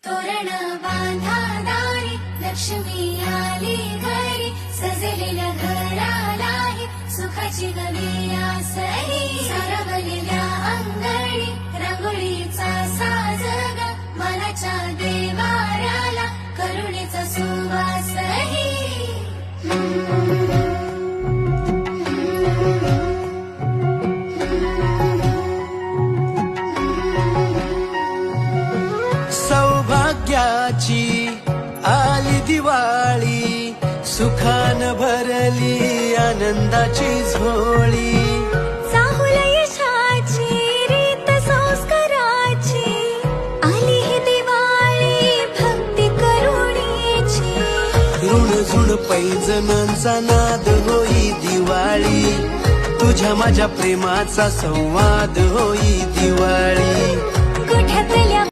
तोरण बांधा दारी, लक्ष्मी आली घरी, सजलेल्या घरालाही सुखाची गवी आसरी. सारवलेल्या अंगणी रांगोळीचा साज ग, मनाच्या देवाऱ्याला करुणेचा सुवासही. सौभाग्याची आली दिवाळी, सुखान भरली आनंदाची झोळी. चाहुल यशाची रीत संस्काराची, आली ही दिवाळी भक्ती करुणेची. ऋण झुण पैंजणांचा नाद होई दिवाळी, तुझ्या माझ्या प्रेमाचा संवाद होई दिवाळी. गोठ्यातल्या